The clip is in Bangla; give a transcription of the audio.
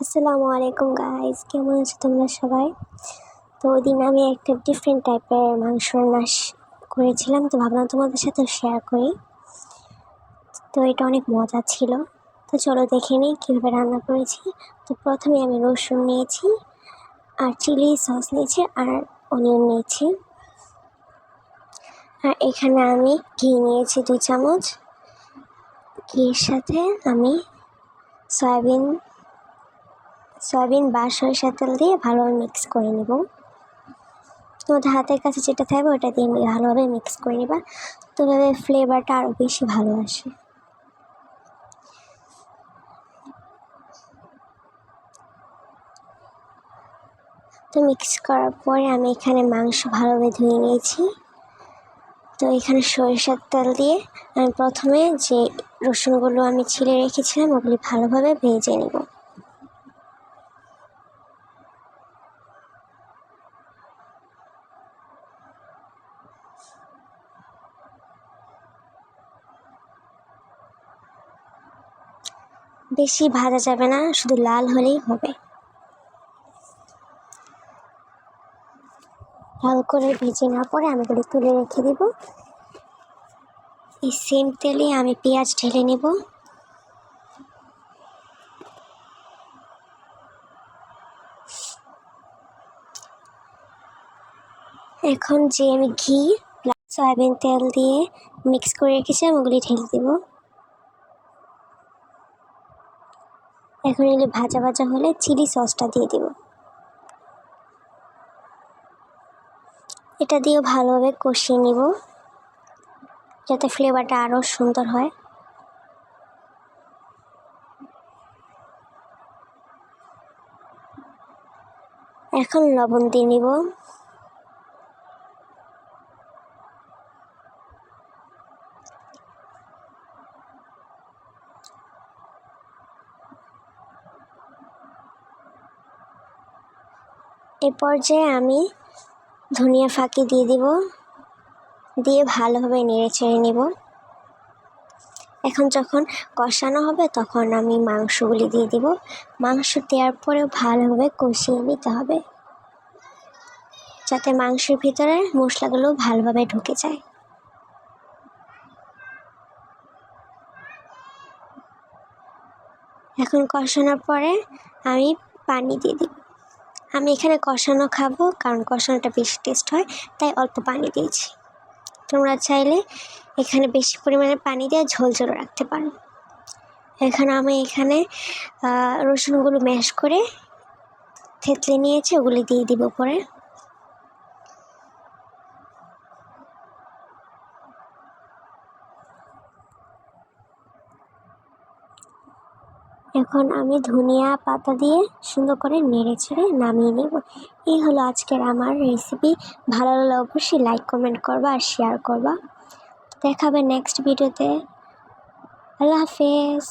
আসসালামু আলাইকুম গাইস, কেমন আছো তোমরা সবাই? তো ওই দিন আমি একটা ডিফারেন্ট টাইপের মাংস রান্না করেছিলাম, তো ভাবলাম তোমাদের সাথে শেয়ার করি। তো এটা অনেক মজা ছিল। তো চলো দেখে নিই কীভাবে রান্না করেছি। তো প্রথমে আমি রসুন নিয়েছি, আর চিলি সস নিয়েছি, আর অনিয়ন নিয়েছি। আর এখানে আমি ঘি নিয়েছি 2 চামচ। ঘির সাথে আমি সয়াবিন বা সরিষার তেল দিয়ে ভালোভাবে মিক্স করে নেব। তোমাদের হাতের কাছে যেটা থাকবে ওটা দিয়ে ভালোভাবে মিক্স করে নেবা, তবে ফ্লেভারটা আরও বেশি ভালো আসে। তো মিক্স করার পরে আমি এখানে মাংস ভালোভাবে ধুয়ে নিয়েছি। তো এখানে সরিষার তেল দিয়ে আমি প্রথমে যে রসুনগুলো আমি ছিলে রেখেছিলাম ওগুলি ভালোভাবে ভেজে নেব। বেশি ভাজা যাবে না, শুধু লাল হলেই হবে। লাল করে ভেজে নেওয়ার পরে আমি এগুলি তুলে রেখে দেব। এই সেম তেলে আমি পেঁয়াজ ঢেলে নেব। এখন যে আমি ঘি প্লাস সয়াবিন তেল দিয়ে মিক্স করে রেখেছিলাম ওগুলি ঢেলে দেব। এখন এগুলি ভাজা ভাজা হলে চিলি সসটা দিয়ে দেব। এটা দিয়েও ভালোভাবে কষিয়ে নেব যাতে ফ্লেভারটা আরও সুন্দর হয়। এখন লবণ দিয়ে নেব। এ পর্যায়ে আমি ধনিয়া ফাঁকি দিয়ে দেব, দিয়ে ভালোভাবে নেড়ে চেড়ে নেব। এখন যখন কষানো হবে তখন আমি মাংসগুলি দিয়ে দেব। মাংস দেওয়ার পরেও ভালোভাবে কষিয়ে নিতে হবে যাতে মাংসের ভিতরে মশলাগুলো ভালোভাবে ঢুকে যায়। এখন কষানোর পরে আমি পানি দিয়ে দিই। আমি এখানে কষানো খাবো, কারণ কষানোটা বেশি টেস্ট হয়, তাই অল্প পানি দিয়েছি। তোমরা চাইলে এখানে বেশি পরিমাণে পানি দিয়ে ঝোল ঝোল রাখতে পারো। আমি এখানে রসুনগুলো ম্যাশ করে থেতলে নিয়েছি, ওগুলি দিয়ে দিব পরে। এখন আমি ধনিয়া পাতা দিয়ে সুন্দর করে নেড়ে ছেড়ে নামিয়ে নেব। এই হলো আজকের আমার রেসিপি। ভালো লাগলে অবশ্যই লাইক কমেন্ট করবা আর শেয়ার করবা। দেখা হবে নেক্সট ভিডিওতে। আল্লাহ হাফেজ।